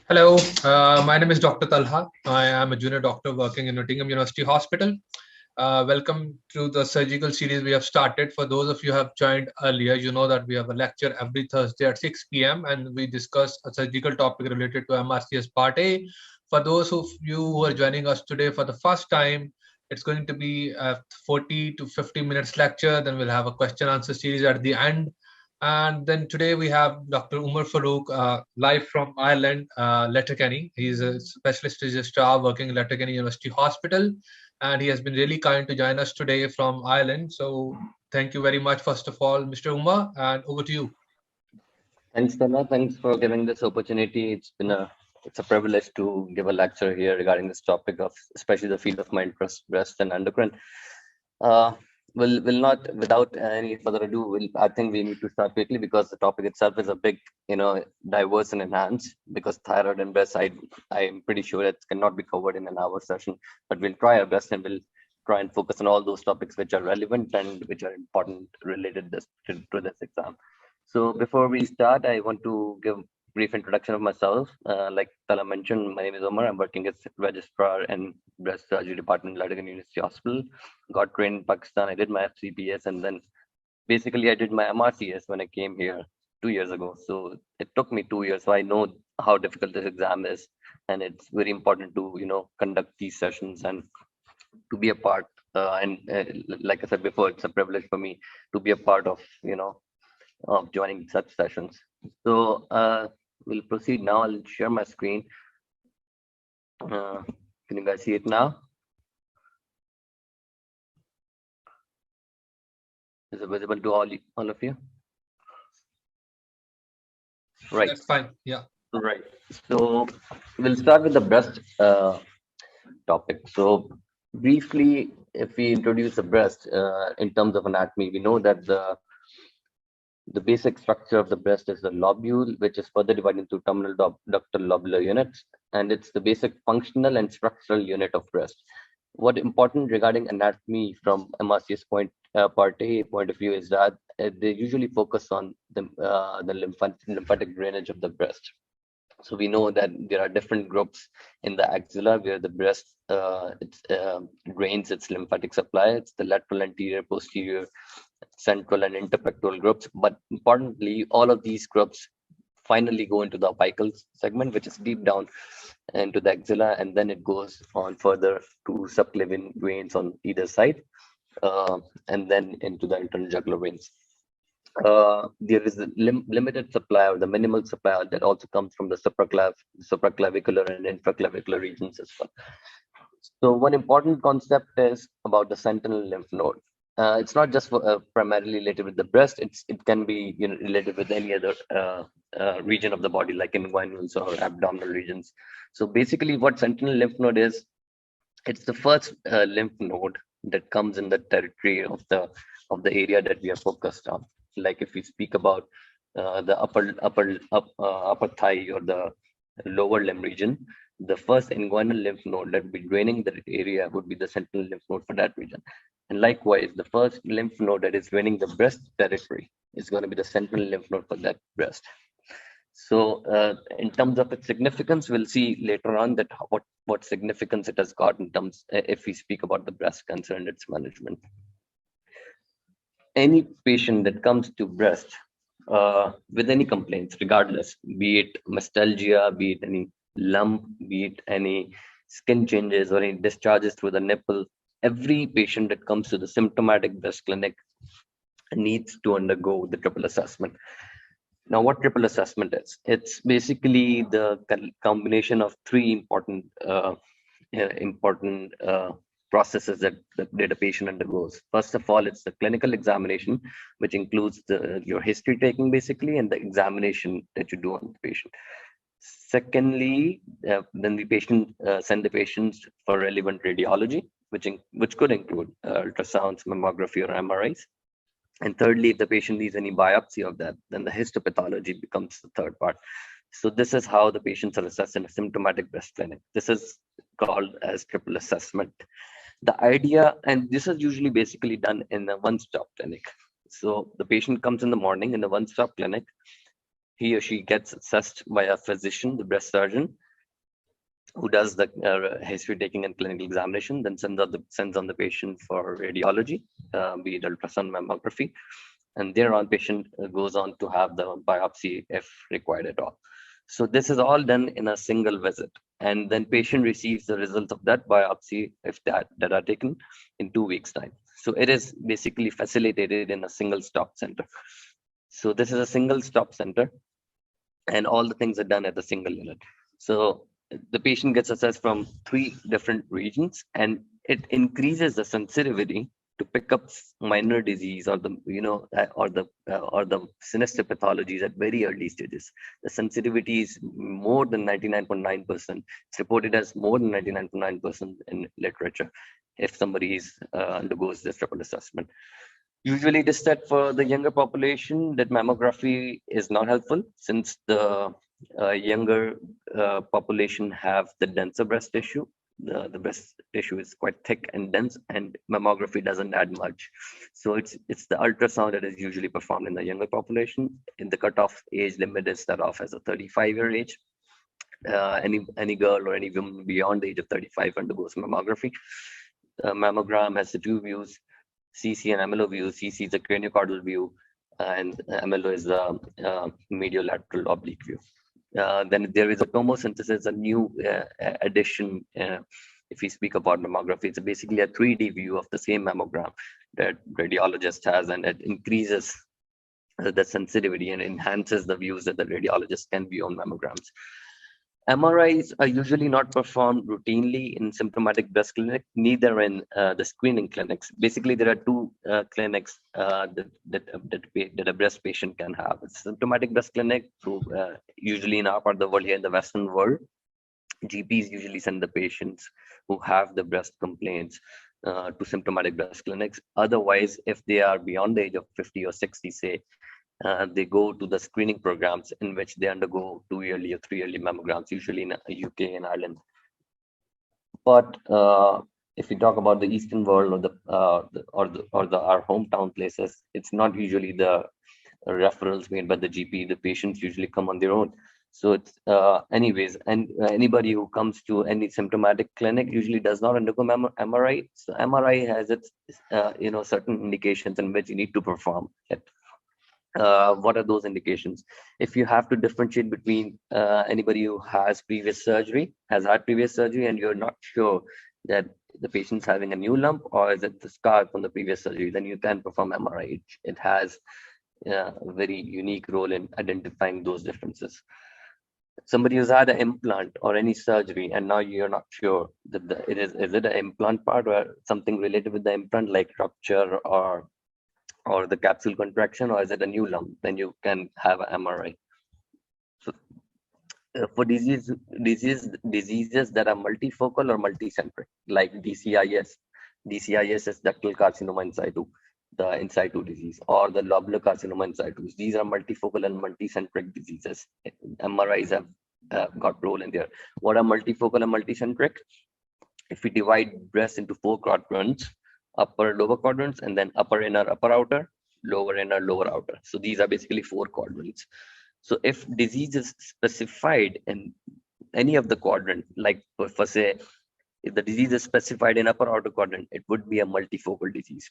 Hello, my name is Dr. Talha. I am a junior doctor working in Nottingham University Hospital. Welcome to the surgical series we have started. For those of you who have joined earlier, you know that we have a lecture every Thursday at 6 p.m. and we discuss a surgical topic related to MRCS Part A. For those of you who are joining us today for the first time, it's going to be a 40 to 50 minutes lecture. Then we'll have a question answer series at the end, and then today we have Dr. Umer Farooq, live from Ireland, Letterkenny. He's a specialist registrar working in Letterkenny University Hospital, and he has been really kind to join us today from Ireland. So thank you very much, first of all, Mr. Umer, and over to you. Thanks, Stella. Thanks for giving this opportunity. It's a privilege to give a lecture here regarding this topic of especially the field of my interest, breast and endocrine. Uh, will not without any further ado. I think we need to start quickly because the topic itself is a big, diverse and enhanced. Because thyroid and breast, I'm pretty sure it cannot be covered in an hour session. But we'll try our best and we'll try and focus on all those topics which are relevant and which are important related to this exam. So before we start, I want to give brief introduction of myself. Like Tala mentioned, my name is Umer. I'm working as registrar in breast surgery department at Ladakh University Hospital. Got trained in Pakistan. I did my FCPS and then basically I did my MRCS when I came here 2 years ago. So it took me 2 years. So I know how difficult this exam is, and it's very important to conduct these sessions and to be a part. Like I said before, it's a privilege for me to be a part of joining such sessions. So we'll proceed now. I'll share my screen. Can you guys see it now? Is it visible to all of you? Right. That's fine. Yeah. Right. So we'll start with the breast topic. So briefly, if we introduce the breast in terms of anatomy, we know that the basic structure of the breast is the lobule, which is further divided into terminal ductal lobular units, and it's the basic functional and structural unit of breast. What important regarding anatomy from MRCS part A point of view is that they usually focus on the lymphatic drainage of the breast. So we know that there are different groups in the axilla where the breast drains its lymphatic supply. It's the lateral, anterior, posterior, central, and interpectoral groups. But importantly, all of these groups finally go into the apical segment, which is deep down into the axilla, and then it goes on further to subclavian veins on either side, and then into the internal jugular veins. There is a limited supply or the minimal supply that also comes from the supraclavicular and infraclavicular regions as well. So one important concept is about the sentinel lymph node. It's not just primarily related with the breast. It can be related with any other region of the body, like inguinals or abdominal regions. So basically, what sentinel lymph node is, it's the first lymph node that comes in the territory of the area that we are focused on. Like if we speak about the upper thigh or the lower limb region, the first inguinal lymph node that would be draining the area would be the sentinel lymph node for that region. And likewise, the first lymph node that is draining the breast territory is going to be the sentinel lymph node for that breast. So in terms of its significance, we'll see later on that what significance it has got in terms if we speak about the breast cancer and its management. Any patient that comes to breast with any complaints, regardless, be it mastalgia, be it any lump, be it any skin changes or any discharges through the nipple, every patient that comes to the symptomatic breast clinic needs to undergo the triple assessment. Now, what triple assessment is? It's basically the combination of three important processes that a patient undergoes. First of all, it's the clinical examination, which includes your history taking basically, and the examination that you do on the patient. Secondly, then the patient send the patients for relevant radiology, which could include ultrasounds, mammography, or MRIs. And thirdly, if the patient needs any biopsy of that, then the histopathology becomes the third part. So this is how the patients are assessed in a symptomatic breast clinic. This is called as triple assessment. The idea, and this is usually basically done in a one-stop clinic. So the patient comes in the morning in the one-stop clinic. he or she gets assessed by a physician, the breast surgeon, who does the history taking and clinical examination, then sends on the patient for radiology, be it ultrasound, mammography, and thereon patient goes on to have the biopsy if required at all. So this is all done in a single visit, and then patient receives the results of that biopsy if that are taken in 2 weeks time. So it is basically facilitated in a single stop center. So this is a single stop center, and all the things are done at the single unit. So the patient gets assessed from 3 different regions, and it increases the sensitivity to pick up minor disease or the or the sinister pathologies at very early stages. The sensitivity is more than 99.9%. It's reported as more than 99.9% in literature if somebody undergoes this triple assessment. Usually it is said for the younger population that mammography is not helpful, since the younger population have the denser breast tissue. The breast tissue is quite thick and dense, and mammography doesn't add much. So it's the ultrasound that is usually performed in the younger population. In the cutoff age limit is set off as a 35-year age. Any girl or any woman beyond the age of 35 undergoes mammography. Mammogram has the 2 views, CC and MLO view. CC is a craniocaudal view, and MLO is the mediolateral oblique view. Then there is a tomosynthesis, a new addition. If we speak about mammography, it's basically a 3D view of the same mammogram that radiologist has, and it increases the sensitivity and enhances the views that the radiologist can view on mammograms. MRIs are usually not performed routinely in symptomatic breast clinic, neither in the screening clinics. Basically, there are 2 clinics that a breast patient can have. It's symptomatic breast clinic, through usually in our part of the world, here in the Western world. GPs usually send the patients who have the breast complaints to symptomatic breast clinics. Otherwise, if they are beyond the age of 50 or 60, say, they go to the screening programs in which they undergo 2-yearly or 3-yearly mammograms, usually in UK and Ireland. But if we talk about the Eastern world or our hometown places, it's not usually the referrals made by the GP. The patients usually come on their own. So it's anyways, and anybody who comes to any symptomatic clinic usually does not undergo MRI. So MRI has its certain indications in which you need to perform it. What are those indications? If you have to differentiate between anybody who has had previous surgery, and you're not sure that the patient's having a new lump or is it the scar from the previous surgery, then you can perform MRI. It has a very unique role in identifying those differences. Somebody who's had an implant or any surgery, and now you're not sure that is it an implant part or something related with the implant, like rupture or the capsule contraction, or is it a new lump, then you can have an MRI. So for diseases that are multifocal or multicentric, like DCIS. DCIS is ductal carcinoma in situ, the in situ disease, or the lobular carcinoma in situ. These are multifocal and multicentric diseases. MRIs have got role in there. What are multifocal and multicentric? If we divide breast into 4 quadrants, upper lower quadrants, and then upper inner upper outer, lower inner lower outer. So these are basically 4 quadrants. So if disease is specified in any of the quadrant, like for say, if the disease is specified in upper outer quadrant, it would be a multifocal disease.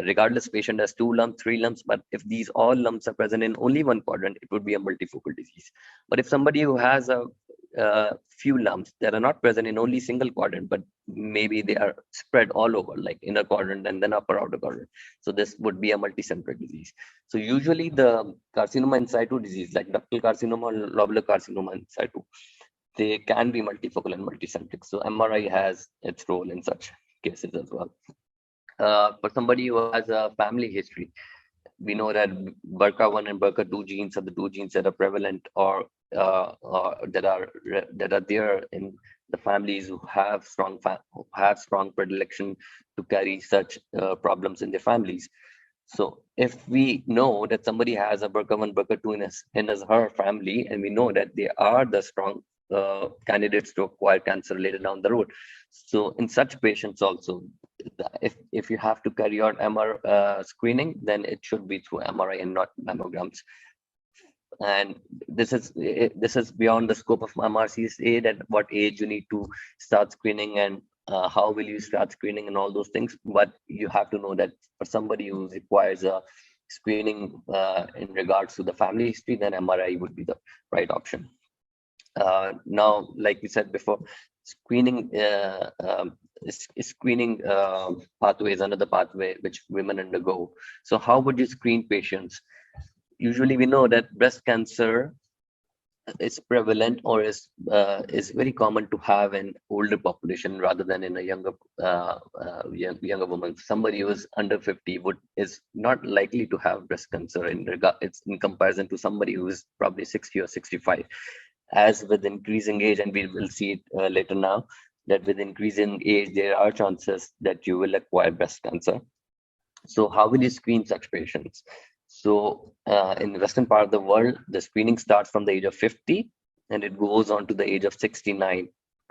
Regardless, patient has 2 lumps, 3 lumps, but if these all lumps are present in only one quadrant, it would be a multifocal disease. But if somebody who has a few lumps that are not present in only single quadrant, but maybe they are spread all over, like inner quadrant and then upper outer quadrant, so this would be a multicentric disease. So usually the carcinoma in situ disease, like ductal carcinoma or lobular carcinoma in situ, they can be multifocal and multicentric. So MRI has its role in such cases as well. For somebody who has a family history, we know that BRCA1 and BRCA2 genes are the 2 genes that are prevalent or that are there in the families who have strong predilection to carry such problems in their families. So if we know that somebody has a BRCA1, BRCA2 in her family, and we know that they are the strong candidates to acquire cancer later down the road. So in such patients also, if you have to carry out MR screening, then it should be through MRI and not mammograms. And this is beyond the scope of MRCSA, that what age you need to start screening, and how will you start screening and all those things. But you have to know that for somebody who requires a screening in regards to the family history, then MRI would be the right option. Now, like we said before, screening screening pathway is another pathway which women undergo. So how would you screen patients? Usually we know that breast cancer is prevalent, or is very common to have in older population rather than in a younger woman. Somebody who is under 50 is not likely to have breast cancer it's in comparison to somebody who is probably 60 or 65. As with increasing age, and we will see it later now, that with increasing age there are chances that you will acquire breast cancer. So how will you screen such patients? So in the western part of the world, the screening starts from the age of 50 and it goes on to the age of 69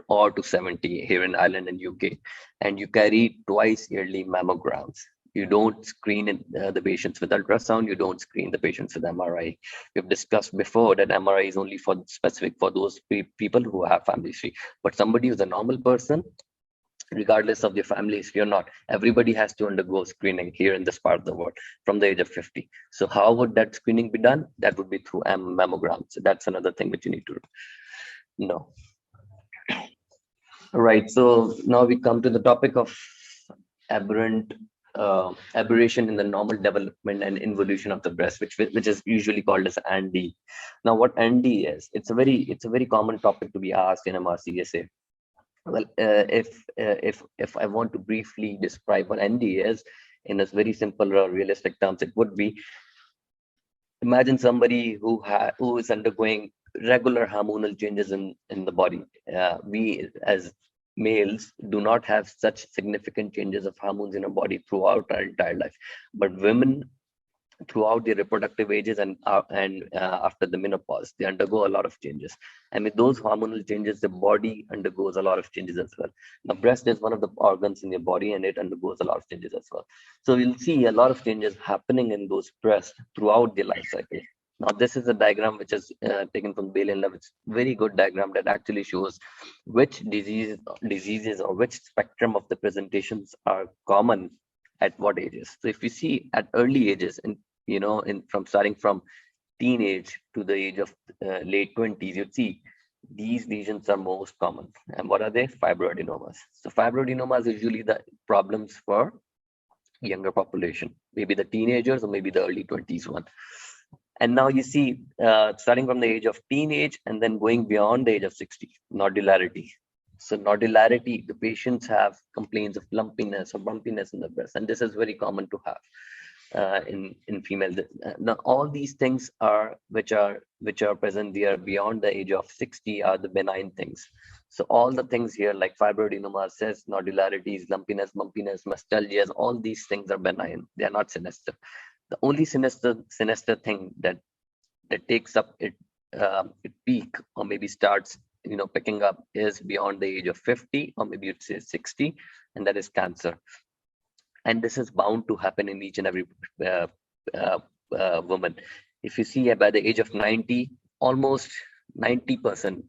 or to 70 here in Ireland and UK. And you carry twice yearly mammograms. You don't screen the patients with ultrasound. You don't screen the patients with MRI. We've discussed before that MRI is only for specific for those people who have family history. But somebody who's a normal person, regardless of their family history or not, everybody has to undergo screening here in this part of the world from the age of 50. So how would that screening be done? That would be through mammograms. So that's another thing which you need to know. Right. So now we come to the topic of aberrant aberration in the normal development and involution of the breast, which is usually called as AND. Now, what AND is? It's a very common topic to be asked in MRCSA. Well, if I want to briefly describe what ND is in a very simple or realistic terms, it would be, imagine somebody who is undergoing regular hormonal changes in the body. We as males do not have such significant changes of hormones in our body throughout our entire life, but women, throughout their reproductive ages and after the menopause, they undergo a lot of changes. And with those hormonal changes, the body undergoes a lot of changes as well. Now, breast is one of the organs in your body, and it undergoes a lot of changes as well. So you'll see a lot of changes happening in those breasts throughout their life cycle. Now, this is a diagram which is taken from Bailey and Love. It's a very good diagram that actually shows which diseases or which spectrum of the presentations are common at what ages. So if you see at early ages, and from starting from teenage to the age of late 20s, you'd see these lesions are most common. And what are they? Fibroadenomas. So fibroadenomas are usually the problems for younger population, maybe the teenagers or maybe the early 20s one. And now you see, starting from the age of teenage and then going beyond the age of 60, nodularity. So nodularity, the patients have complaints of lumpiness or bumpiness in the breast, and this is very common to have in females. Now, all these things which are present there beyond the age of 60 are the benign things. So all the things here like fibroadenoma, cysts, nodularities, lumpiness, bumpiness, mastalgias, all these things are benign. They are not sinister. The only sinister thing that takes up it peak or maybe starts picking up is beyond the age of 50 or maybe you'd say 60, and that is cancer. And this is bound to happen in each and every woman. If you see by the age of 90, almost 90%,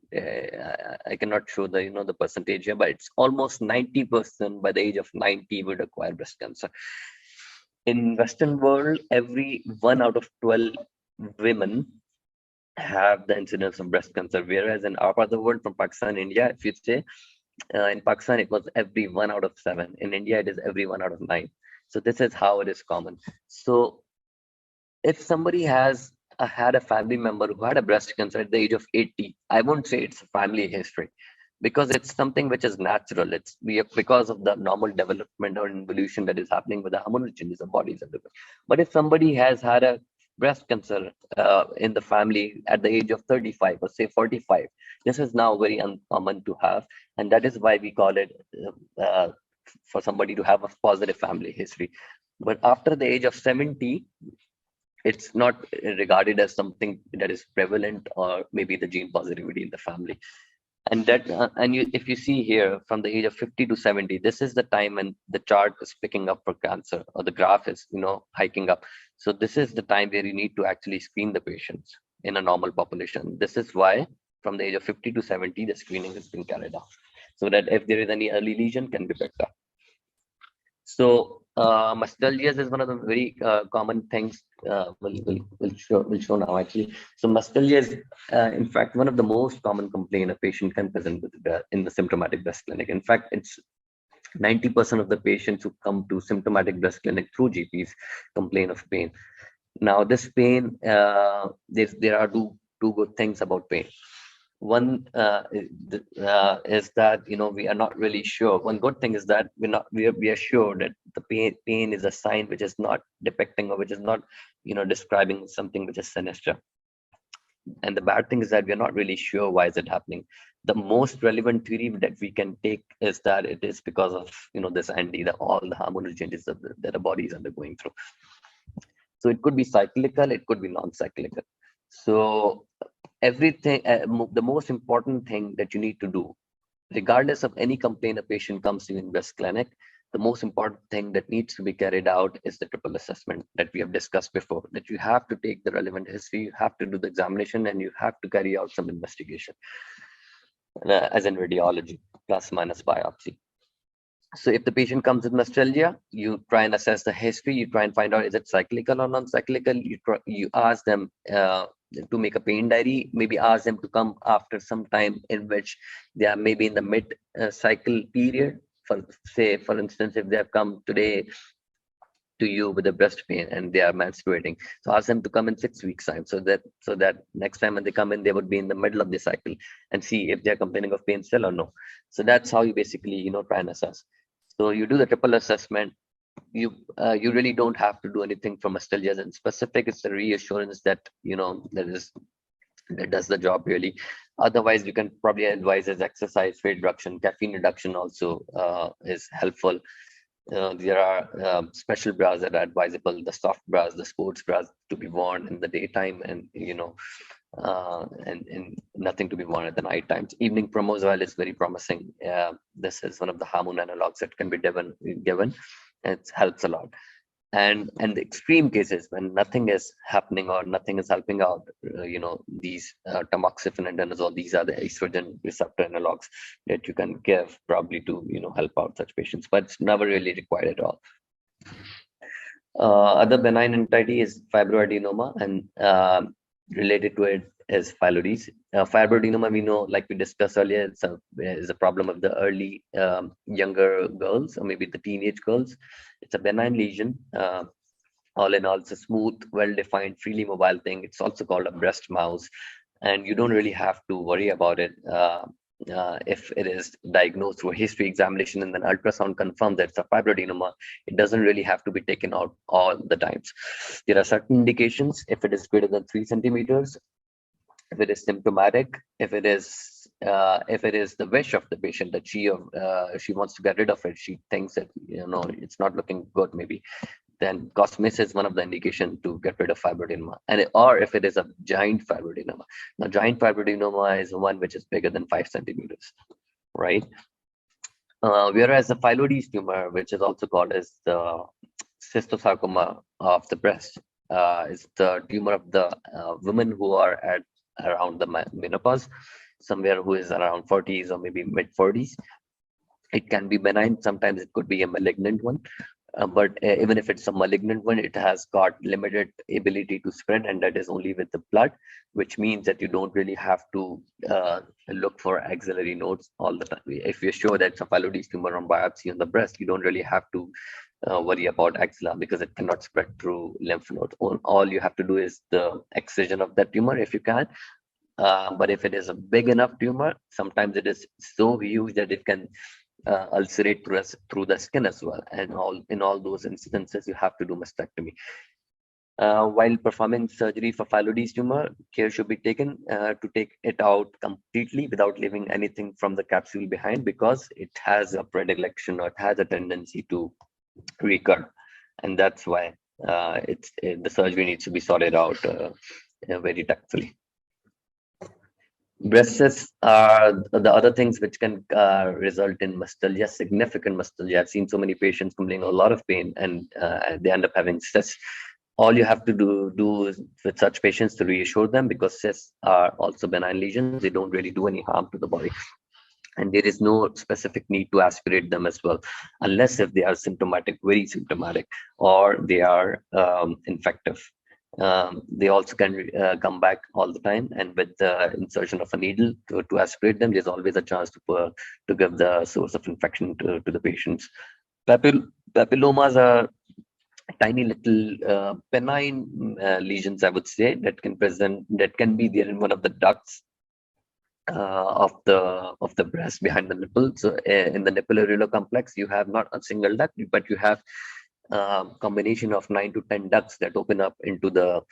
I cannot show the the percentage here, but it's almost 90% by the age of 90 would acquire breast cancer. In Western world, every 1 out of 12 women have the incidence of breast cancer, whereas in our part of the world, from Pakistan, India, if you say, in Pakistan, it was every 1 out of 7. In India, it is every 1 out of 9. So this is how it is common. So if somebody has had a family member who had a breast cancer at the age of 80, I won't say it's a family history, because it's something which is natural. It's because of the normal development or evolution that is happening with the hormonal changes of bodies. But if somebody has had a breast cancer in the family at the age of 35 or say 45, this is now very uncommon to have, and that is why we call it for somebody to have a positive family history. But after the age of 70, it's not regarded as something that is prevalent or maybe the gene positivity in the family. And that if you see here from the age of 50 to 70, this is the time when the chart is picking up for cancer, or the graph is hiking up. So this is the time where you need to actually screen the patients. in a normal population. This is why from the age of 50 to 70, the screening has been carried out, so that if there is any early lesion, can be picked up. So Mastalgias is one of the very common things. Will show now actually. So Mastalgia is in fact one of the most common complaint a patient can present with in the symptomatic breast clinic. In fact, it's 90% of the patients who come to symptomatic breast clinic through GPs complain of pain. Now, this pain, there are two good things about pain. One is that we are not really sure. One good thing is that we are sure that the pain is a sign which is not depicting, or which is not describing something which is sinister. And the bad thing is that we are not really sure why is it happening. The most relevant theory that we can take is that it is because of this all the hormonal changes that the body is undergoing through. So it could be cyclical, it could be non-cyclical. So everything, the most important thing that you need to do, regardless of any complaint a patient comes to you in breast clinic, the most important thing that needs to be carried out is the triple assessment that we have discussed before, that you have to take the relevant history, you have to do the examination, and you have to carry out some investigation, as in radiology, plus minus biopsy. So if the patient comes with Mastalgia, you try and assess the history, you try and find out is it cyclical or non-cyclical. You ask them to make a pain diary, maybe ask them to come after some time in which they are maybe in the mid-cycle period. For instance, if they have come today to you with a breast pain and they are menstruating, so ask them to come in 6 weeks time, so that next time when they come in, they would be in the middle of the cycle, and see if they're complaining of pain still or no. So that's how you basically try and assess. So you do the triple assessment. You really don't have to do anything from Mastalgias in specific. It's a reassurance that that does the job really. Otherwise, you can probably advise as exercise, weight reduction, caffeine reduction also is helpful. There are special bras that are advisable, the soft bras, the sports bras to be worn in the daytime, and and nothing to be worn at the night times. Evening Promosol is very promising. This is one of the hormone analogs that can be given. It helps a lot. And the extreme cases when nothing is happening or nothing is helping out, these tamoxifen and danazol, these are the estrogen receptor analogs that you can give probably to help out such patients, but it's never really required at all. Other benign entity is fibroadenoma, and related to it is Phyllodes. Fibroadenoma, we know, like we discussed earlier, is a problem of the early younger girls, or maybe the teenage girls. It's a benign lesion. All in all, it's a smooth, well-defined, freely mobile thing. It's also called a breast mouse, and you don't really have to worry about it. If it is diagnosed through a history examination and then ultrasound confirms that it's a fibroadenoma, it doesn't really have to be taken out all the times. There are certain indications. If it is greater than 3 centimeters, if it is symptomatic, if it is the wish of the patient that she wants to get rid of it, she thinks that it's not looking good, maybe, then cosmis is one of the indications to get rid of fibroadenoma, or if it is a giant fibroadenoma. Now, giant fibroadenoma is one which is bigger than 5 centimeters, right? Whereas the Phyllodes tumor, which is also called as the cystosarcoma of the breast, is the tumor of the women who are at around the menopause, somewhere who is around 40s or maybe mid 40s. It can be benign. Sometimes it could be a malignant one. But even if it's a malignant one, it has got limited ability to spread, and that is only with the blood, which means that you don't really have to look for axillary nodes all the time. If you're sure that it's a Phyllodes tumor on biopsy on the breast, you don't really have to worry about axilla, because it cannot spread through lymph nodes. All you have to do is the excision of that tumor if you can. But if it is a big enough tumor, sometimes it is so huge that it can ulcerate through the skin as well, and in all those instances you have to do mastectomy. While performing surgery for Phyllodes tumor, care should be taken to take it out completely without leaving anything from the capsule behind, because it has a predilection, or it has a tendency to recur, and that's why the surgery needs to be sorted out very tactfully. Breast cysts are the other things which can result in Mastalgia, significant Mastalgia. I've seen so many patients complaining of a lot of pain, and they end up having cysts. all you have to do is, with such patients, to reassure them, because cysts are also benign lesions. They don't really do any harm to the body, and there is no specific need to aspirate them as well, unless if they are symptomatic, very symptomatic, or they are infective. They also can come back all the time, and with the insertion of a needle to aspirate them, there's always a chance to give the source of infection to the patients. Papillomas are tiny little benign lesions, I would say, that can be there in one of the ducts of the breast behind the nipple. So in the nipple areolar complex, you have not a single duct, but you have combination of 9 to 10 ducts that open up into the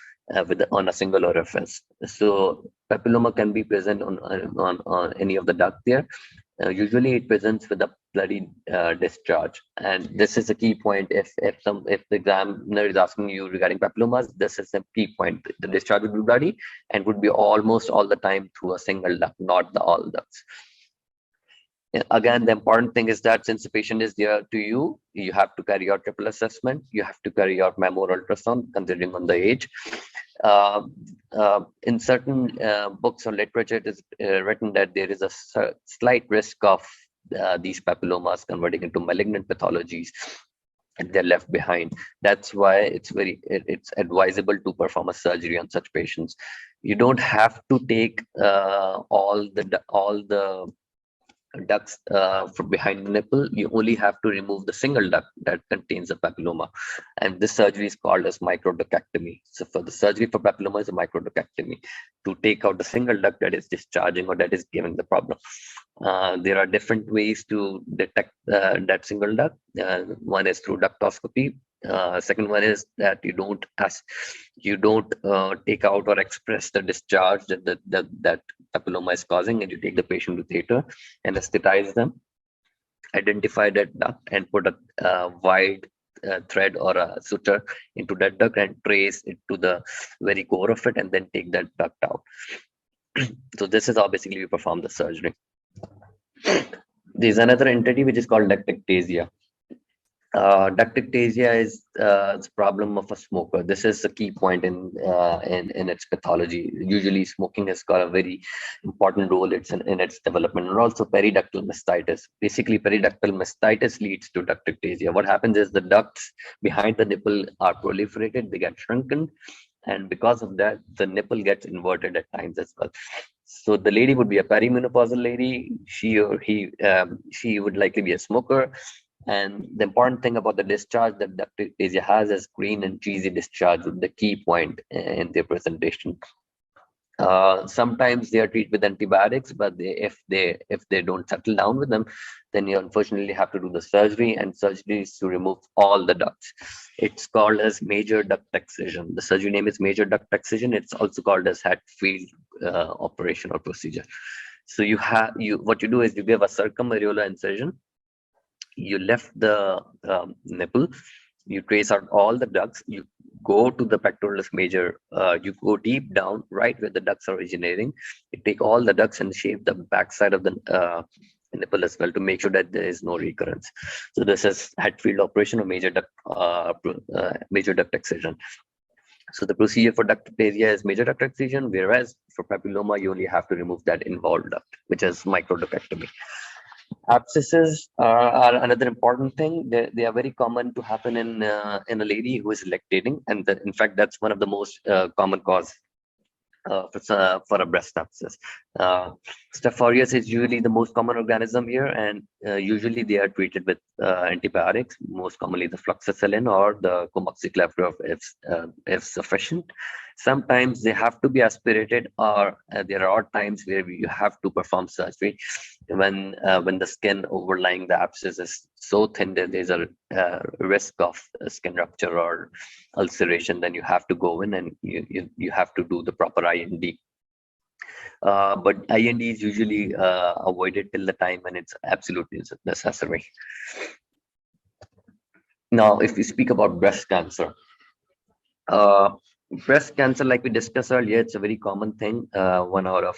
on a single orifice. So papilloma can be present on any of the duct there. Usually it presents with a bloody discharge, and this is a key point. If the examiner is asking you regarding papillomas, this is a key point. The discharge would be bloody and would be almost all the time through a single duct, not the all ducts. Again, the important thing is that since the patient is there to you, you have to carry out triple assessment. You have to carry out mammo ultrasound, considering on the age. In certain books or literature, it is written that there is a slight risk of these papillomas converting into malignant pathologies, and they're left behind. That's why it's advisable to perform a surgery on such patients. You don't have to take all the ducts from behind the nipple. You only have to remove the single duct that contains a papilloma, and this surgery is called as microducectomy. So for the surgery for papilloma is a microducectomy, to take out the single duct that is discharging or that is giving the problem. There are different ways to detect that single duct. One is through ductoscopy. Second one is that you don't take out or express the discharge that papilloma is causing, and you take the patient to theater, anesthetize them, identify that duct, and put a wide thread or a suture into that duct and trace it to the very core of it, and then take that duct out. So this is how basically we perform the surgery. There's another entity which is called duct ectasia. Duct ectasia is the problem of a smoker. This is a key point in its pathology. Usually, smoking has got a very important role in its development, and also periductal mastitis. Basically, periductal mastitis leads to duct ectasia. What happens is the ducts behind the nipple are proliferated; they get shrunken, and because of that, the nipple gets inverted at times as well. So the lady would be a perimenopausal lady. She or he, she would likely be a smoker. And the important thing about the discharge that duct ectasia has is green and cheesy discharge, with the key point in their presentation. Sometimes they are treated with antibiotics, but if they don't settle down with them, then you unfortunately have to do the surgery, and surgery is to remove all the ducts. It's called as major duct excision. The surgery name is major duct excision. It's also called as Hatfield operation or procedure. So what you do is you give a circumareolar incision. You lift the nipple, you trace out all the ducts, you go to the pectoralis major, you go deep down, right where the ducts are originating. You take all the ducts and shape the backside of the nipple as well, to make sure that there is no recurrence. So this is Hatfield operation or major duct excision. So the procedure for duct ectasia is major duct excision, whereas for papilloma, you only have to remove that involved duct, which is microducectomy. Abscesses are another important thing. They are very common to happen in a lady who is lactating, and in fact, that's one of the most common cause for a breast abscess. Staph aureus is usually the most common organism here, and usually they are treated with antibiotics, most commonly the fluxacillin or the comoxiclavir if sufficient. Sometimes they have to be aspirated, or there are times where you have to perform surgery when the skin overlying the abscess is so thin that there's a risk of skin rupture or ulceration. Then you have to go in and you have to do the proper IND. But IND is usually avoided till the time when it's absolutely necessary. Now, if we speak about breast cancer, like we discussed earlier, it's a very common thing. 1 out of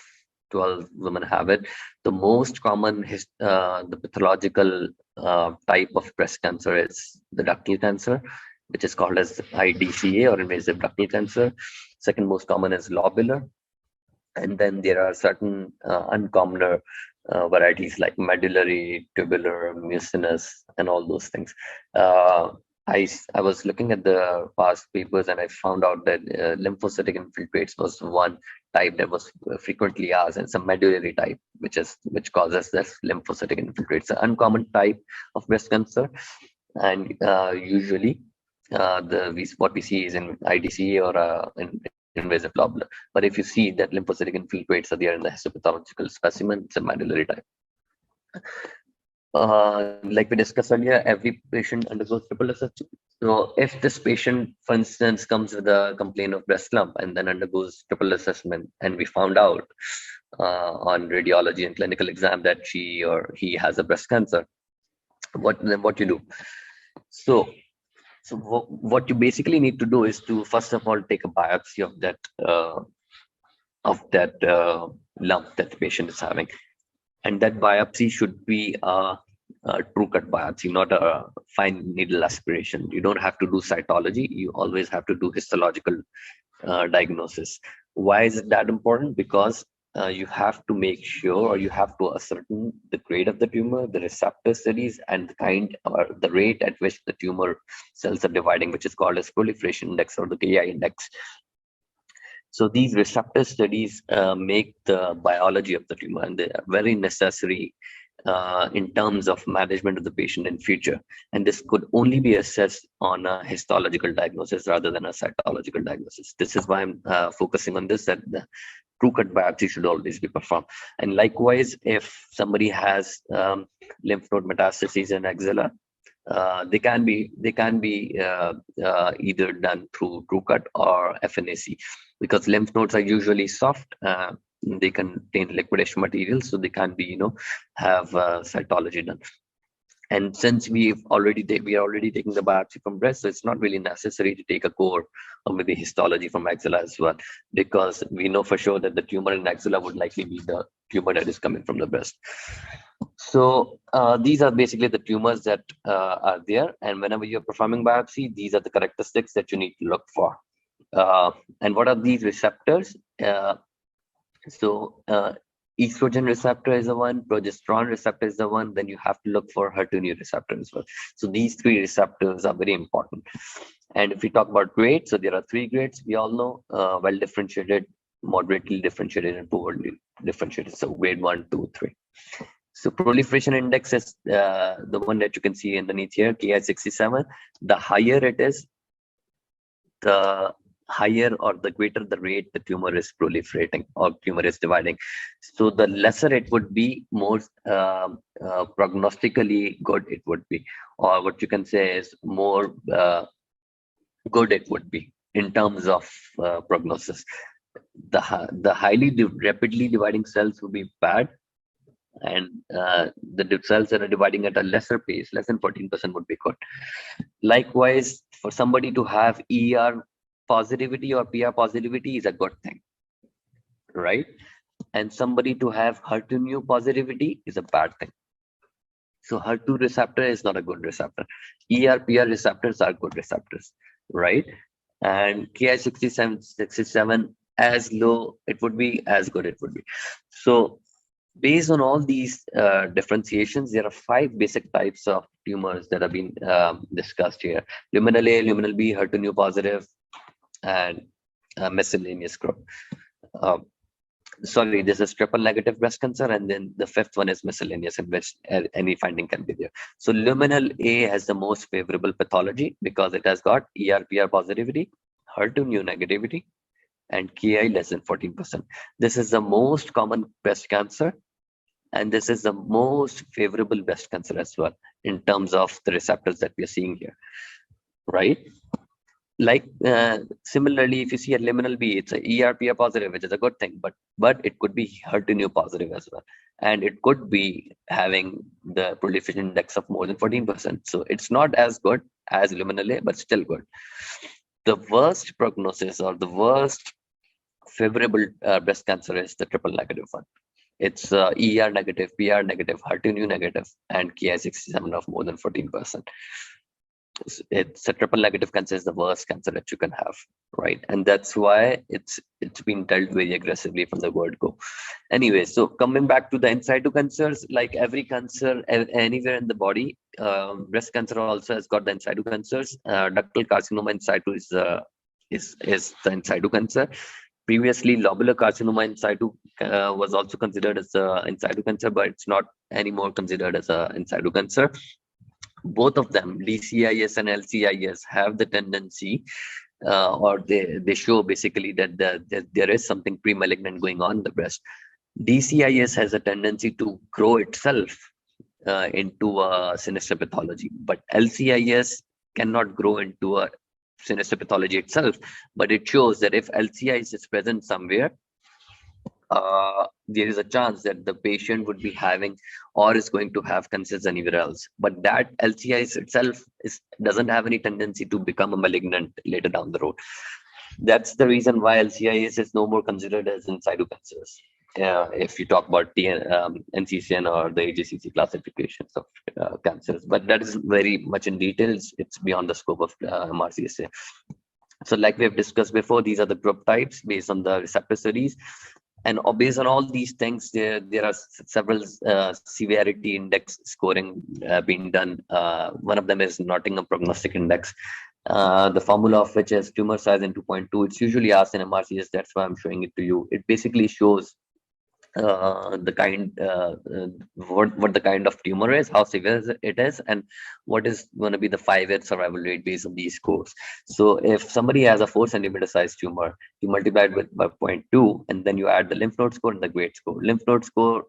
12 women have it. The most common the pathological type of breast cancer is the ductal cancer. which is called as IDCA or invasive ductal cancer. Second most common is lobular. And then there are certain uncommoner varieties like medullary, tubular, mucinous, and all those things. I was looking at the past papers and I found out that lymphocytic infiltrates was one type that was frequently asked, and some medullary type, which causes this lymphocytic infiltrates, an uncommon type of breast cancer, and usually what we see is in IDCA or in invasive lobular. But if you see that lymphocytic infiltrates are there in the histopathological specimen, it's a medullary type. Like we discussed earlier, every patient undergoes triple assessment. So if this patient, for instance, comes with a complaint of breast lump and then undergoes triple assessment, and we found out on radiology and clinical exam that she or he has a breast cancer, what you do? So what you basically need to do is to first of all take a biopsy of that lump that the patient is having, and that biopsy should be a true cut biopsy, not a fine needle aspiration. You don't have to do cytology. You always have to do histological diagnosis. Why is it that important? Because you have to make sure, or you have to ascertain the grade of the tumor, the receptor studies, and the kind or the rate at which the tumor cells are dividing, which is called as proliferation index or the KI index. So these receptor studies make the biology of the tumor, and they are very necessary in terms of management of the patient in future. And this could only be assessed on a histological diagnosis rather than a cytological diagnosis. This is why I'm focusing on this, that the true cut biopsy should always be performed. And likewise, if somebody has lymph node metastases in axilla, they can be either done through true cut or FNAC, because lymph nodes are usually soft. They contain liquidation material, so they can be have cytology done. And since we are already taking the biopsy from breast, so it's not really necessary to take a core or maybe histology from axilla as well, because we know for sure that the tumor in axilla would likely be the tumor that is coming from the breast. So these are basically the tumors that are there, and whenever you're performing biopsy, these are the characteristics that you need to look for. And what are these receptors? Estrogen receptor is the one, progesterone receptor is the one, then you have to look for HER2 receptor as well. So these three receptors are very important. And if we talk about grades, so there are three grades we all know: well differentiated, moderately differentiated, and poorly differentiated. So grade 1, 2, 3. So proliferation index is the one that you can see underneath here, Ki67. The higher it is, the higher or the greater the rate the tumor is proliferating or tumor is dividing. So the lesser it would be, more prognostically good it would be, or what you can say is more good it would be in terms of prognosis. The highly rapidly dividing cells would be bad, and the cells that are dividing at a lesser pace, less than 14%, would be good. Likewise, for somebody to have ER positivity or PR positivity is a good thing, right? And somebody to have HER2 positivity is a bad thing. So HER2 receptor is not a good receptor. ER, PR receptors are good receptors, right? And Ki67, as low it would be, as good it would be. So based on all these differentiations, there are 5 basic types of tumors that have been discussed here: luminal A, luminal B, HER2 positive, and miscellaneous group. Sorry, this is triple negative breast cancer, and then the 5th one is miscellaneous, in which any finding can be there. So luminal A has the most favorable pathology because it has got ER/PR positivity, HER2 negativity, and Ki less than 14%. This is the most common breast cancer, and this is the most favorable breast cancer as well in terms of the receptors that we are seeing here, right? Like similarly, if you see a luminal B, it's a ER/PR positive, which is a good thing, but it could be HER2 positive as well, and it could be having the proliferation index of more than 14%. So it's not as good as luminal A, but still good. The worst prognosis or the worst favorable breast cancer is the triple negative one. It's ER negative, PR negative, HER2 negative, and Ki67 of more than 14%. it's a triple negative cancer is the worst cancer that you can have, right? And that's why it's been dealt very aggressively from the word go. Anyway, so coming back to the in situ cancers, like every cancer anywhere in the body, breast cancer also has got the in situ cancers. Ductal carcinoma in situ is the in situ cancer. Previously, lobular carcinoma in situ was also considered as a in situ cancer, but it's not anymore considered as a in situ cancer. Both of them, DCIS and LCIS, have the tendency, or they show basically that there is something pre-malignant going on in the breast. DCIS has a tendency to grow itself into a sinister pathology, but LCIS cannot grow into a sinister pathology itself, but it shows that if LCIS is present somewhere, there is a chance that the patient would be having or is going to have cancers anywhere else. But that LCIS itself doesn't have any tendency to become a malignant later down the road. That's the reason why LCIS is no more considered as in situ cancers. If you talk about NCCN or the AJCC classifications of cancers, but that is very much in detail. It's beyond the scope of MRCSA. So like we have discussed before, these are the group types based on the receptor studies. And based on all these things, there are several severity index scoring being done. One of them is Nottingham Prognostic Index, the formula of which is tumor size in 2.2. It's usually asked in MRCS, that's why I'm showing it to you. It basically shows the kind what the kind of tumor is, how severe it is, and what is going to be the 5-year survival rate based on these scores. So if somebody has a 4 centimeter size tumor, you multiply it with by 0.2, and then you add the lymph node score and the grade score. Lymph node score,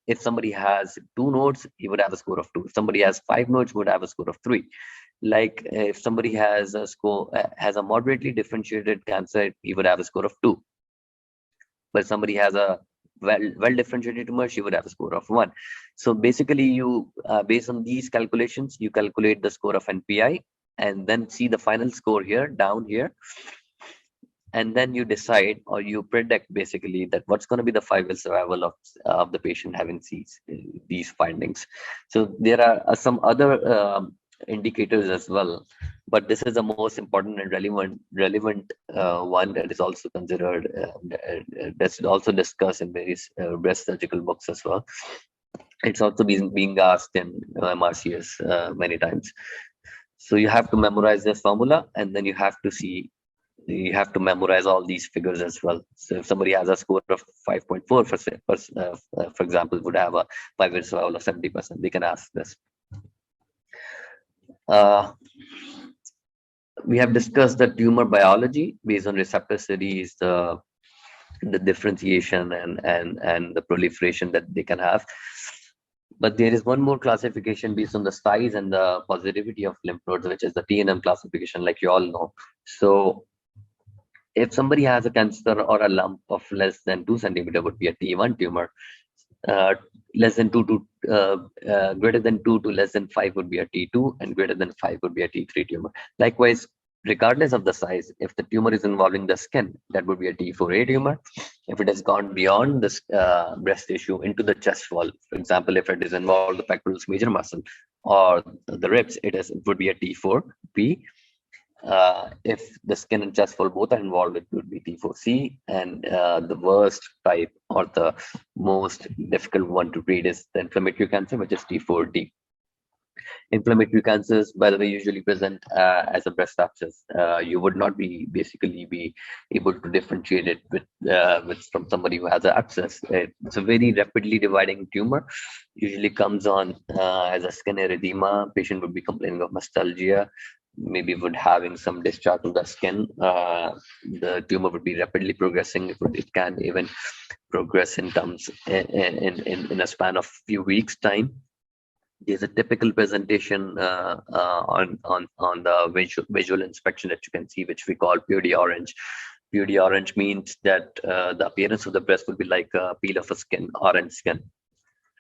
if somebody has 2 nodes, he would have a score of 2. If somebody has 5 nodes, he would have a score of 3. Like if somebody has a score has a moderately differentiated cancer, he would have a score of 2. But somebody has a well differentiated tumor, she would have a score of 1. So basically, you based on these calculations, you calculate the score of NPI and then see the final score here down here, and then you decide or you predict basically that what's going to be the 5-year survival of the patient having these findings. So there are some other indicators as well, but this is the most important and relevant one that is also considered, that's also discussed in various breast surgical books as well. It's also being asked in MRCS many times. So you have to memorize this formula, and then you have to memorize all these figures as well. So if somebody has a score of 5.4 for example, would have a 5-year survival of 70%, they can ask this. We have discussed the tumor biology based on receptor studies, the differentiation and the proliferation that they can have. But there is one more classification based on the size and the positivity of lymph nodes, which is the TNM classification, like you all know. So if somebody has a cancer or a lump of less than 2 centimeter would be a T1 tumor. Less than 2 to greater than 2 to less than 5 would be a T2, and greater than 5 would be a T3 tumor. Likewise, regardless of the size, if the tumor is involving the skin, that would be a T4A tumor. If it has gone beyond this breast tissue into the chest wall, for example, if it is involved the pectoralis major muscle or the ribs, it would be a T4B. If the skin and chest wall both are involved, it would be T4C, and the worst type or the most difficult one to treat is the inflammatory cancer, which is T4D. Inflammatory cancers, by the way, usually present as a breast abscess. You would not be able to differentiate it with from somebody who has an abscess. It's a very rapidly dividing tumor. Usually comes on as a skin erythema. Patient would be complaining of mastalgia, maybe would having some discharge on the skin. The tumor would be rapidly progressing. It can even progress in terms in a span of few weeks time. There's a typical presentation on the visual inspection that you can see, which we call POD orange. POD orange means that the appearance of the breast would be like a peel of a skin, orange skin.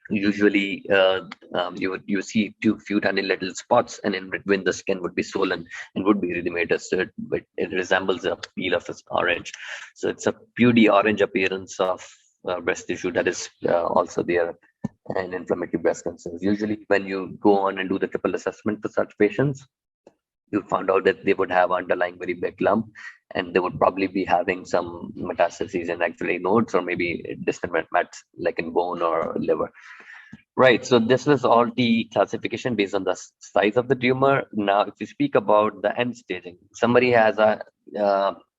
Usually you see few tiny little spots, and in between the skin would be swollen and would be erythematous, so it resembles a peel of orange. So it's a POD orange appearance of breast tissue that is also there in inflammatory breast cancers. Usually when you go on and do the triple assessment for such patients, you found out that they would have underlying very big lump, and they would probably be having some metastases in actually nodes or maybe distant mets like in bone or liver. Right. So this was all the classification based on the size of the tumor. Now, if you speak about the end staging, somebody has a,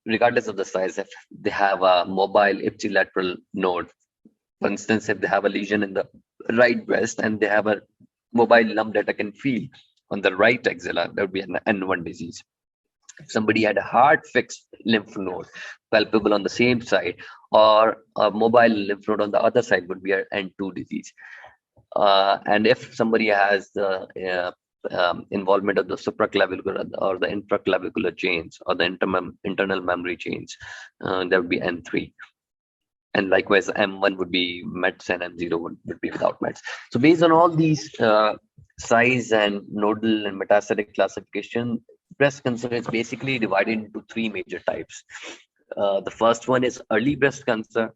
regardless of the size, if they have a mobile ipsilateral node, for instance, if they have a lesion in the right breast and they have a mobile lump that I can feel on the right axilla, that would be an N1 disease. If somebody had a hard fixed lymph node palpable on the same side, or a mobile lymph node on the other side, would be an N2 disease. And if somebody has the involvement of the supraclavicular or the infraclavicular chains or the internal memory chains, that would be N3. And likewise, M1 would be METs and M0 would be without METs. So based on all these size and nodal and metastatic classification, breast cancer is basically divided into three major types. The first one is early breast cancer.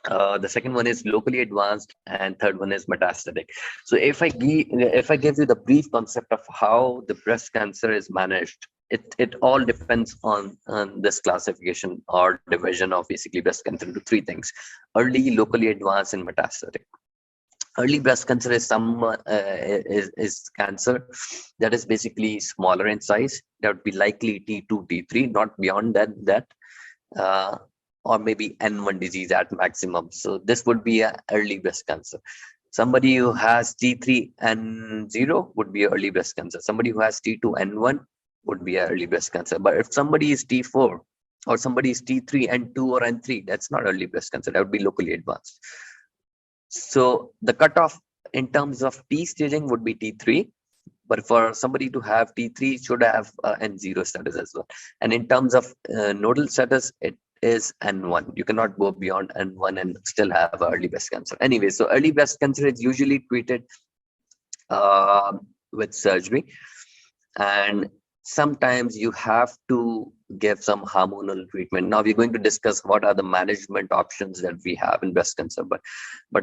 The second one is locally advanced, and third one is metastatic. So if I give you the brief concept of how the breast cancer is managed, it all depends on this classification or division of basically breast cancer into three things: early, locally advanced, and metastatic. Early breast cancer is cancer that is basically smaller in size. That would be likely T2, T3, not beyond that. Or maybe N1 disease at maximum. So this would be an early breast cancer. Somebody who has T3N0 would be early breast cancer. Somebody who has T2N1 would be early breast cancer. But if somebody is T4 or somebody is T3N2 or N3, that's not early breast cancer. That would be locally advanced. So the cutoff in terms of T staging would be T3. But for somebody to have T3, should have N0 status as well. And in terms of nodal status, it is N1. You cannot go beyond N1 and still have early breast cancer. Anyway, so early breast cancer is usually treated with surgery, and sometimes you have to give some hormonal treatment. Now we're going to discuss what are the management options that we have in breast cancer, but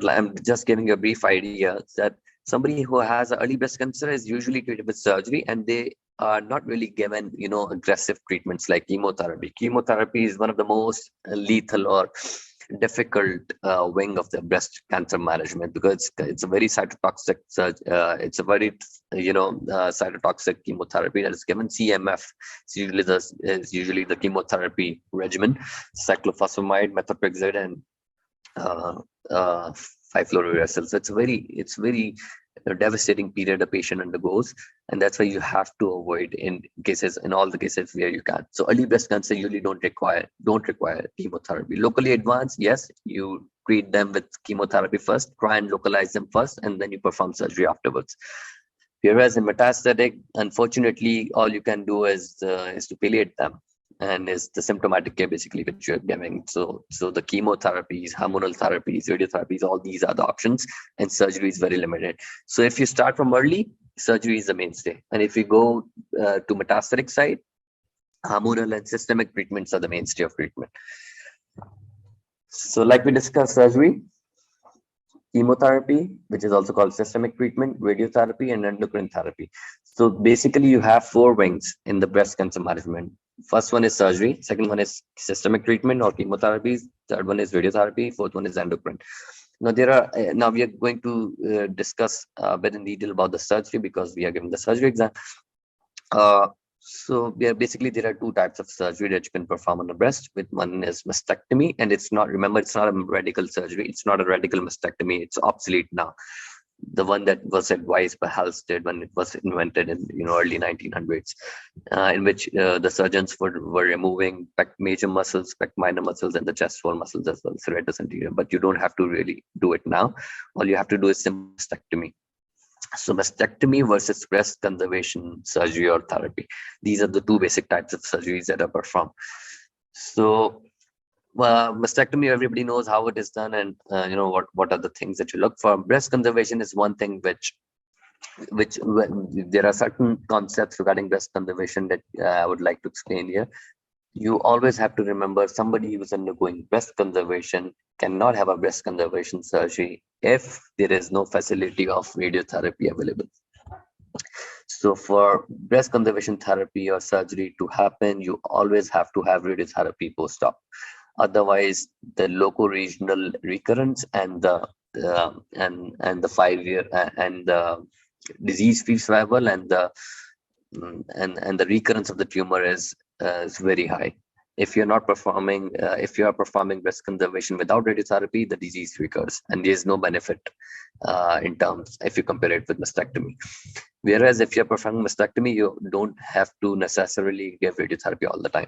I'm just giving you a brief idea that somebody who has early breast cancer is usually treated with surgery, and they are not really given, aggressive treatments like chemotherapy. Chemotherapy is one of the most lethal or difficult wing of the breast cancer management, because it's a very cytotoxic it's a very cytotoxic chemotherapy that is given. CMF is usually the chemotherapy regimen: cyclophosphamide, methotrexate, and 5-fluorouracil. So it's very devastating period a patient undergoes, and that's why you have to avoid in all the cases where you can. So early breast cancer usually don't require chemotherapy. Locally advanced, yes, you treat them with chemotherapy first, try and localize them first, and then you perform surgery afterwards. Whereas in metastatic, unfortunately, all you can do is to palliate them, and is the symptomatic care basically which you're giving. So the chemotherapies, hormonal therapies, radiotherapies, all these are the options, and surgery is very limited. So if you start from early, surgery is the mainstay. And if you go to metastatic side, hormonal and systemic treatments are the mainstay of treatment. So like we discussed, surgery, chemotherapy, which is also called systemic treatment, radiotherapy, and endocrine therapy. So basically you have four wings in the breast cancer management. First one is surgery, second one is systemic treatment or chemotherapies, third one is radiotherapy, fourth one is endocrine. Now we are going to discuss a bit in detail about the surgery, because we are giving the surgery exam. So there are two types of surgery that you can perform on the breast. With one is mastectomy, and it's not a radical surgery. It's not a radical mastectomy. It's obsolete now. The one that was advised by Halsted when it was invented in early 1900s, in which the surgeons were removing pec major muscles, pec minor muscles, and the chest wall muscles as well, serratus anterior. But you don't have to really do it now. All you have to do is mastectomy. So mastectomy versus breast conservation surgery or therapy. These are the two basic types of surgeries that are performed. So mastectomy, everybody knows how it is done, and what are the things that you look for. Breast conservation is one thing which there are certain concepts regarding breast conservation that I would like to explain here. You always have to remember, somebody who is undergoing breast conservation cannot have a breast conservation surgery if there is no facility of radiotherapy available. So for breast conservation therapy or surgery to happen, you always have to have radiotherapy post-op. Otherwise, the loco-regional recurrence and the 5-year and the disease-free survival and the recurrence of the tumor is very high. If you're not performing, if you are performing breast conservation without radiotherapy, the disease recurs, and there is no benefit in terms if you compare it with mastectomy. Whereas if you're performing mastectomy, you don't have to necessarily give radiotherapy all the time.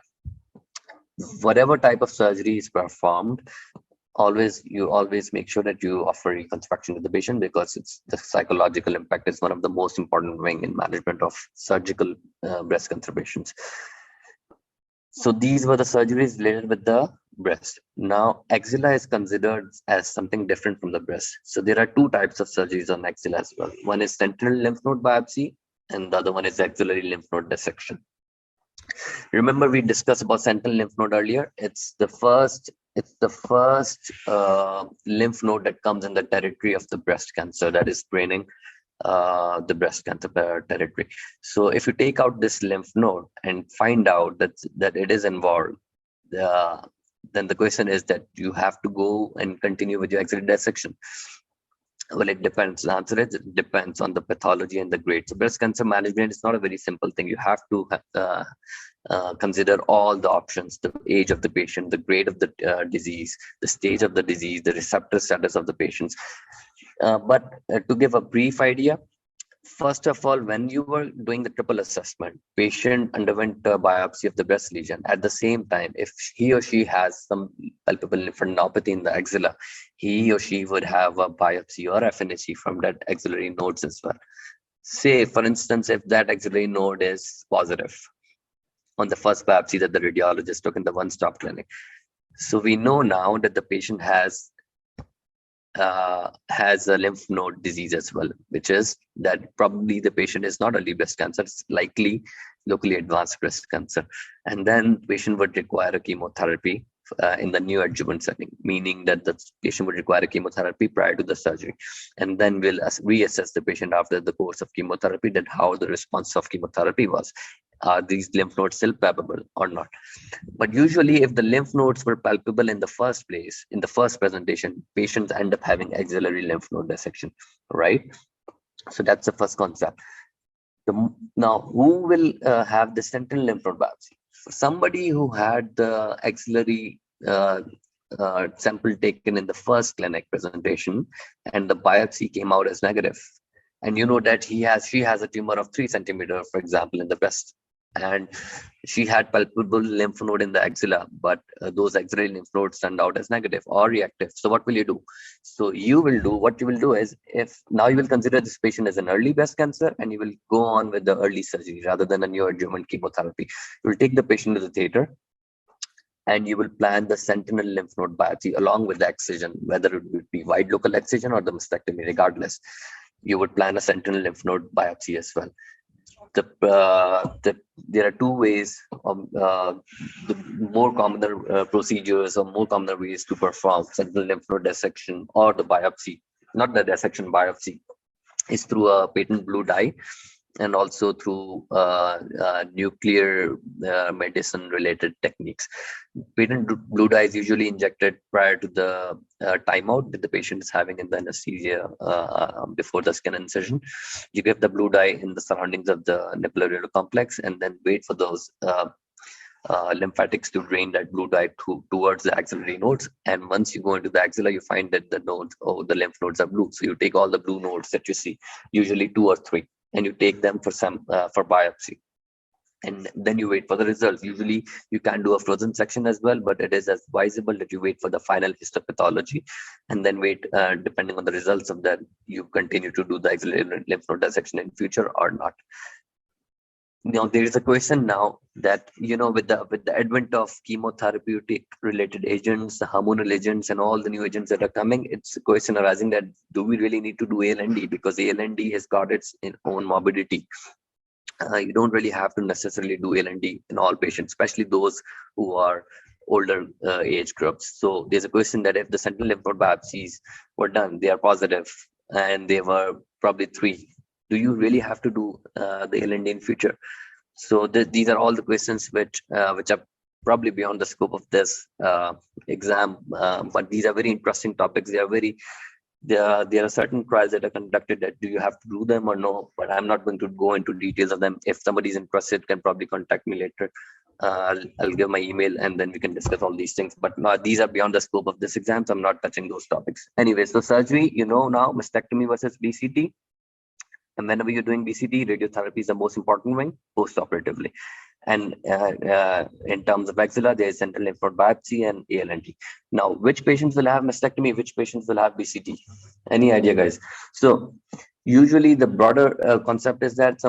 Whatever type of surgery is performed, you always make sure that you offer reconstruction to the patient, because it's the psychological impact is one of the most important thing in management of surgical breast conservations. So these were the surgeries related with the breast. Now, axilla is considered as something different from the breast. So there are two types of surgeries on axilla as well. One is sentinel lymph node biopsy, and the other one is axillary lymph node dissection. Remember, we discussed about sentinel lymph node earlier. It's the first lymph node that comes in the territory of the breast cancer, that is draining the breast cancer territory. So if you take out this lymph node and find out that it is involved, then the question is that you have to go and continue with your axillary dissection. Well, it depends. The answer is it depends on the pathology and the grade. So breast cancer management is not a very simple thing. You have to consider all the options: the age of the patient, the grade of the disease, the stage of the disease, the receptor status of the patients. But to give a brief idea, first of all, when you were doing the triple assessment, patient underwent a biopsy of the breast lesion. At the same time, if he or she has some palpable lymphadenopathy in the axilla, he or she would have a biopsy or FNHE from that axillary nodes as well. Say, for instance, if that axillary node is positive on the first biopsy that the radiologist took in the one-stop clinic. So we know now that the patient has a lymph node disease as well, which is that probably the patient is not early breast cancer, it's likely locally advanced breast cancer. And then the patient would require a chemotherapy in the neoadjuvant setting, meaning that the patient would require a chemotherapy prior to the surgery. And then we'll reassess the patient after the course of chemotherapy, that how the response of chemotherapy was. Are these lymph nodes still palpable or not? But usually, if the lymph nodes were palpable in the first place, in the first presentation, patients end up having axillary lymph node dissection, right? So that's the first concept. Now, who will have the sentinel lymph node biopsy? Somebody who had the axillary sample taken in the first clinic presentation, and the biopsy came out as negative, and you know that she has a tumor of 3 centimeters, for example, in the breast, and she had palpable lymph node in the axilla, but those axillary lymph nodes turned out as negative or reactive. So what will you do? So what you will do is, if now you will consider this patient as an early breast cancer, and you will go on with the early surgery rather than a neoadjuvant chemotherapy. You will take the patient to the theater, and you will plan the sentinel lymph node biopsy along with the excision, whether it would be wide local excision or the mastectomy, regardless. You would plan a sentinel lymph node biopsy as well. There are two ways of the more common procedures or more common ways to perform sentinel lymph node dissection or the biopsy, not the dissection, biopsy, is through a patent blue dye, and also through nuclear medicine related techniques. Patent blue dye is usually injected prior to the timeout that the patient is having in the anesthesia before the skin incision. You give the blue dye in the surroundings of the nipple complex, and then wait for those lymphatics to drain that blue dye towards the axillary nodes. And once you go into the axilla, you find that the lymph nodes are blue. So you take all the blue nodes that you see, usually 2 or 3, and you take them for biopsy, and then you wait for the results. Usually you can do a frozen section as well, but it is advisable that you wait for the final histopathology, and then wait, depending on the results of that, you continue to do the axillary lymph node dissection in future or not. Now, there is a question now that, with the advent of chemotherapeutic related agents, the hormonal agents, and all the new agents that are coming, it's a question arising that do we really need to do ALND? Because ALND has got its own morbidity. You don't really have to necessarily do ALND in all patients, especially those who are older age groups. So there's a question that if the sentinel lymph node biopsies were done, they are positive, and they were probably 3 Do you really have to do the LND in future? So these are all the questions which are probably beyond the scope of this exam, but these are very interesting topics. They are very there are certain trials that are conducted that do you have to do them or no, but I'm not going to go into details of them. If somebody is interested, can probably contact me later. I'll give my email and then we can discuss all these things, but these are beyond the scope of this exam, so I'm not touching those topics. Anyway, so surgery, now, mastectomy versus BCT. And whenever you're doing BCT, radiotherapy is the most important wing post-operatively. And in terms of axilla, there is central lymph node biopsy and ALNT. Now, which patients will have mastectomy? Which patients will have BCT? Any idea, guys? So usually the broader concept is that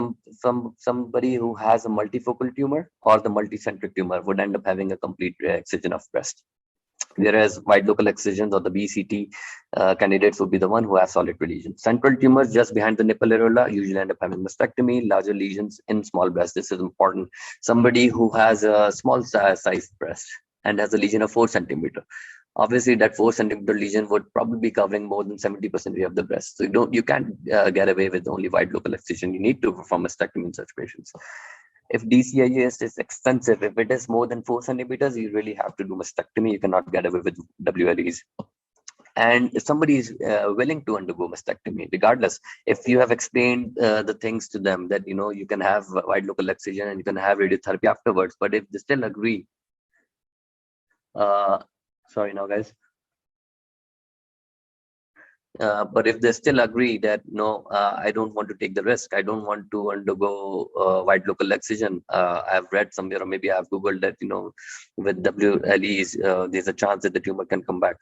somebody who has a multifocal tumor or the multicentric tumor would end up having a complete excision of breast. Whereas wide local excisions or the BCT candidates would be the one who has solitary lesions. Central tumors just behind the nipple areola usually end up having mastectomy. Larger lesions in small breast. This is important. Somebody who has a small sized breast and has a lesion of 4 centimeter. Obviously, that 4 centimeter lesion would probably be covering more than 70% of the breast. So you can't get away with only wide local excision. You need to perform mastectomy in such patients. If DCIS is extensive, if it is more than 4 centimeters, you really have to do mastectomy. You cannot get away with WLEs. And if somebody is willing to undergo mastectomy, regardless, if you have explained the things to them that, you can have wide local excision and you can have radiotherapy afterwards, but if they still agree, sorry now, guys. But if they still agree that no, I don't want to take the risk, I don't want to undergo wide local excision. I've read somewhere, or maybe I've googled that with WLEs, there's a chance that the tumor can come back.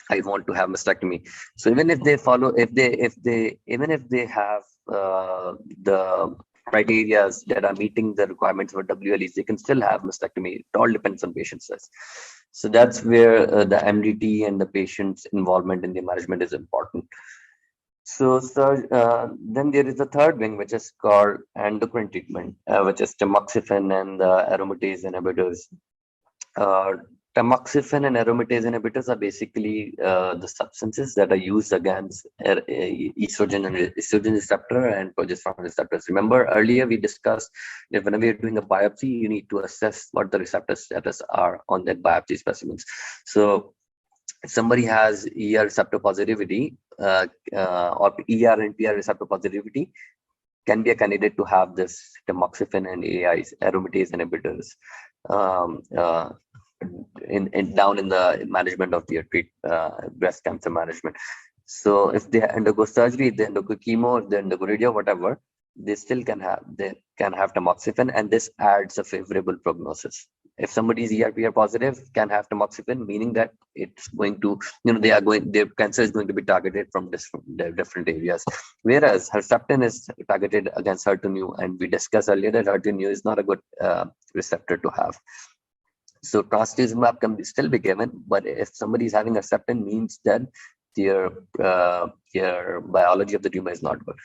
I want to have mastectomy. So even if they follow, even if they have the criteria that are meeting the requirements for WLEs, they can still have mastectomy. It all depends on patient size. So that's where the MDT and the patient's involvement in the management is important. So, then there is the third wing, which is called endocrine treatment, which is tamoxifen and aromatase inhibitors. Tamoxifen and aromatase inhibitors are basically the substances that are used against estrogen receptor and progesterone receptors. Remember earlier we discussed that whenever you're doing a biopsy, you need to assess what the receptor status are on that biopsy specimens. So if somebody has ER receptor positivity or ER and PR receptor positivity, can be a candidate to have this tamoxifen and AIs, aromatase inhibitors, down in the management of their breast cancer management. So if they undergo surgery, if they undergo chemo, if they undergo radio, whatever, they still can have tamoxifen, and this adds a favorable prognosis. If somebody is ER/PR positive, can have tamoxifen, meaning that it's going to, their cancer is going to be targeted from different areas. Whereas Herceptin is targeted against HER2/neu, and we discussed earlier that HER2/neu is not a good receptor to have. So trastuzumab can still be given, but if somebody is having Herceptin, means that their biology of the tumor is not good.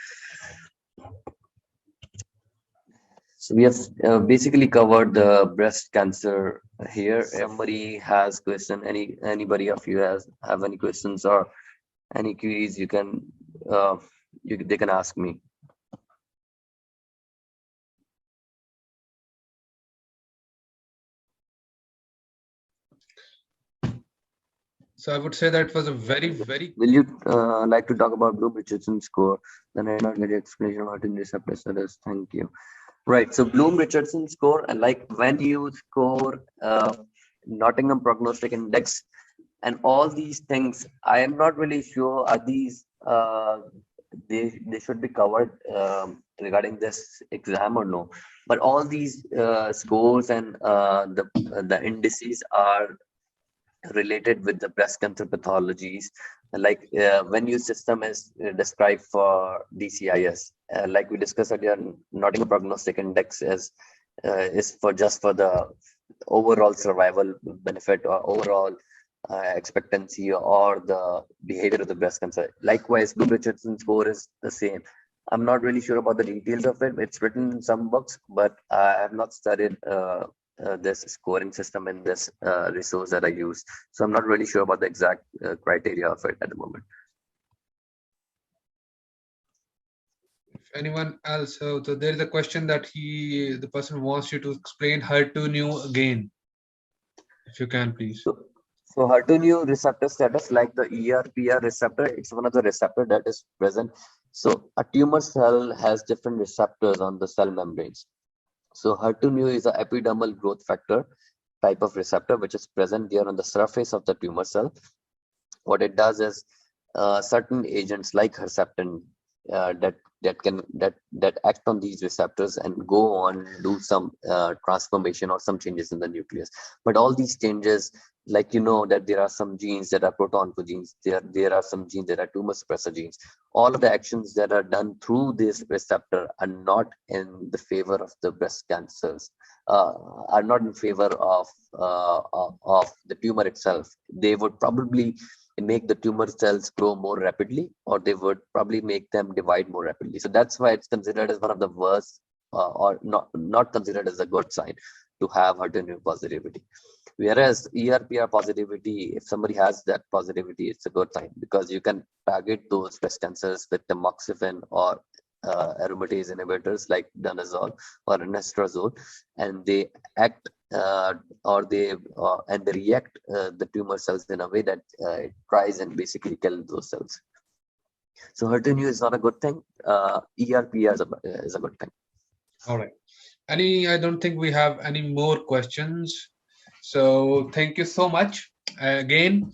So we have basically covered the breast cancer here. If somebody has question, anybody of you have any questions or any queries, you can they can ask me. So I would say that was a very. Will you like to talk about Bloom-Richardson score? Then I not get the explanation about in receptor status. Thank you. Right. So Bloom-Richardson score, and like when you score Nottingham Prognostic Index and all these things, I am not really sure are these they should be covered regarding this exam or no. But all these scores and the indices are related with the breast cancer pathologies, like when your system is described for DCIS, like we discussed earlier, Nottingham Prognostic Index is for the overall survival benefit or overall expectancy or the behavior of the breast cancer. Likewise, Bloom-Richardson score is the same. I'm not really sure about the details of it. It's written in some books, but I have not studied this scoring system in this resource that I use. So I'm not really sure about the exact criteria of it at the moment. Anyone else? So there is a question that the person wants you to explain HER2/neu again, if you can, please. So HER2/neu receptor status, like the ERPR receptor, it's one of the receptor that is present. So a tumor cell has different receptors on the cell membranes. So HER2/neu is an epidermal growth factor type of receptor which is present there on the surface of the tumor cell. What it does is certain agents like Herceptin that act on these receptors and go on do some transformation or some changes in the nucleus. But all these changes, like that there are some genes that are proton genes, there are some genes that are tumor suppressor genes. All of the actions that are done through this receptor are not in the favor of the breast cancers, are not in favor of the tumor itself. They would probably make the tumor cells grow more rapidly, or they would probably make them divide more rapidly. So that's why it's considered as one of the worst, or not considered as a good sign to have HER2/neu positivity. Whereas ERPR positivity, if somebody has that positivity, it's a good sign because you can target those breast cancers with tamoxifen or aromatase inhibitors like danazol or anastrozole, and they act and they react the tumor cells in a way that it tries and basically kill those cells. So HER2/neu is not a good thing. ERPR is a good thing. All right. I don't think we have any more questions. So thank you so much again.